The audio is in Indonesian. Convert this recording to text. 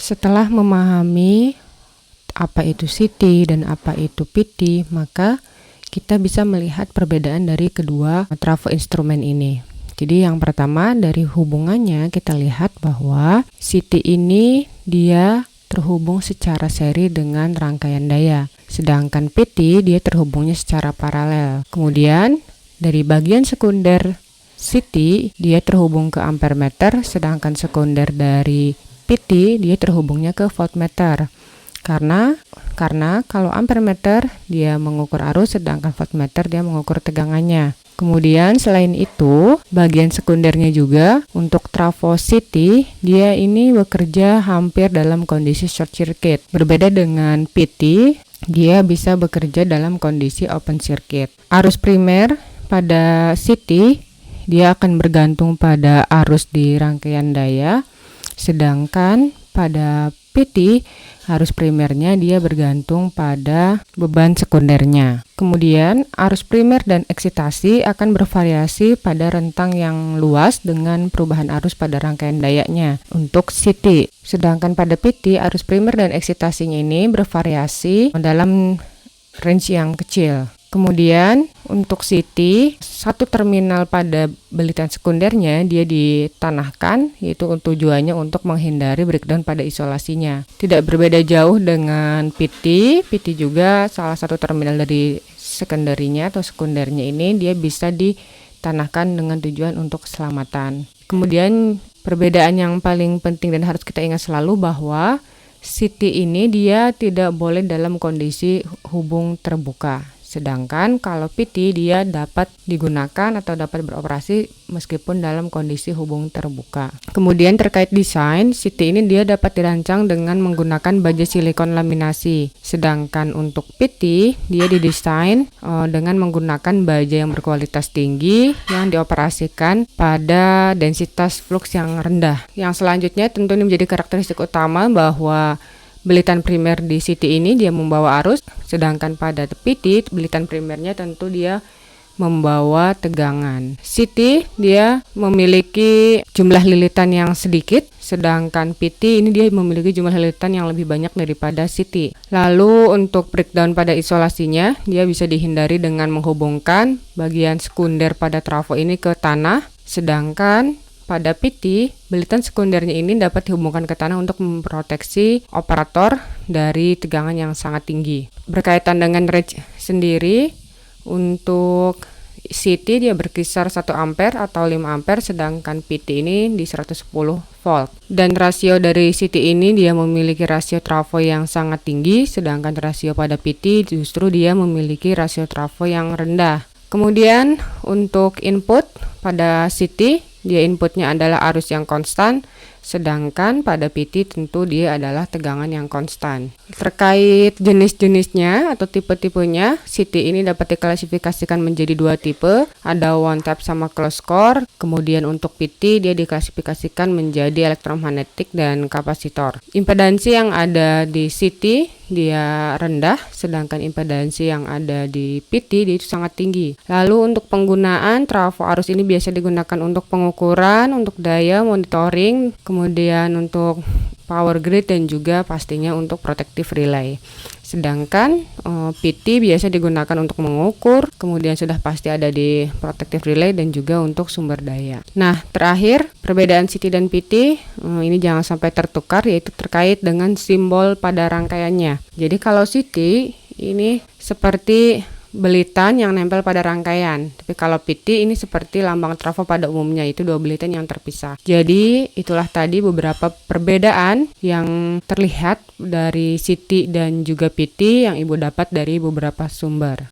Setelah memahami apa itu CT dan apa itu PT, maka kita bisa melihat perbedaan dari kedua trafo instrumen ini. Jadi yang pertama dari hubungannya kita lihat bahwa CT ini dia terhubung secara seri dengan rangkaian daya, sedangkan PT dia terhubungnya secara paralel. Kemudian dari bagian sekunder CT dia terhubung ke ampermeter, sedangkan sekunder dari PT dia terhubungnya ke voltmeter. Karena kalau ampermeter dia mengukur arus, sedangkan voltmeter dia mengukur tegangannya. Kemudian selain itu, bagian sekundernya juga untuk trafo CT, dia ini bekerja hampir dalam kondisi short circuit. Berbeda dengan PT, dia bisa bekerja dalam kondisi open circuit. Arus primer pada CT, dia akan bergantung pada arus di rangkaian daya, sedangkan pada PT, arus primernya dia bergantung pada beban sekundernya. Kemudian, arus primer dan eksitasi akan bervariasi pada rentang yang luas dengan perubahan arus pada rangkaian dayanya untuk CT. Sedangkan pada PT, arus primer dan eksitasinya ini bervariasi dalam range yang kecil. Kemudian untuk CT, satu terminal pada belitan sekundernya dia ditanahkan, yaitu tujuannya untuk menghindari breakdown pada isolasinya. Tidak berbeda jauh dengan PT juga salah satu terminal dari sekunderinya atau sekundernya ini dia bisa ditanahkan dengan tujuan untuk keselamatan. Kemudian perbedaan yang paling penting dan harus kita ingat selalu bahwa CT ini dia tidak boleh dalam kondisi hubung terbuka. Sedangkan kalau PT dia dapat digunakan atau dapat beroperasi meskipun dalam kondisi hubung terbuka. Kemudian terkait desain, CT ini dia dapat dirancang dengan menggunakan baja silikon laminasi. Sedangkan untuk PT dia didesain dengan menggunakan baja yang berkualitas tinggi yang dioperasikan pada densitas flux yang rendah. Yang selanjutnya tentu ini menjadi karakteristik utama bahwa belitan primer di CT ini dia membawa arus, sedangkan pada PT belitan primernya tentu dia membawa tegangan. CT dia memiliki jumlah lilitan yang sedikit, sedangkan PT ini dia memiliki jumlah lilitan yang lebih banyak daripada CT. Lalu untuk breakdown pada isolasinya, dia bisa dihindari dengan menghubungkan bagian sekunder pada trafo ini ke tanah, sedangkan pada PT, belitan sekundernya ini dapat dihubungkan ke tanah untuk memproteksi operator dari tegangan yang sangat tinggi. Berkaitan dengan range sendiri, untuk CT dia berkisar 1 ampere atau 5 ampere, sedangkan PT ini di 110 volt. Dan rasio dari CT ini dia memiliki rasio trafo yang sangat tinggi, sedangkan rasio pada PT justru dia memiliki rasio trafo yang rendah. Kemudian untuk input pada CT, dia inputnya adalah arus yang konstan, sedangkan pada PT tentu dia adalah tegangan yang konstan. Terkait jenis-jenisnya atau tipe-tipenya, CT ini dapat diklasifikasikan menjadi 2 tipe, ada one tap sama close core. Kemudian untuk PT dia diklasifikasikan menjadi elektromagnetik dan kapasitor. Impedansi yang ada di CT dia rendah, sedangkan impedansi yang ada di PT dia itu sangat tinggi. Lalu untuk penggunaan trafo arus ini biasa digunakan untuk pengukuran, untuk daya monitoring, kemudian untuk power grid dan juga pastinya untuk protective relay. Sedangkan PT biasa digunakan untuk mengukur, kemudian sudah pasti ada di protective relay dan juga untuk sumber daya. Nah, terakhir perbedaan CT dan PT ini jangan sampai tertukar, yaitu terkait dengan simbol pada rangkaiannya. Jadi kalau CT ini seperti belitan yang nempel pada rangkaian, tapi kalau PT ini seperti lambang trafo pada umumnya, itu 2 belitan yang terpisah. Jadi itulah tadi beberapa perbedaan yang terlihat dari CT dan juga PT yang Ibu dapat dari beberapa sumber.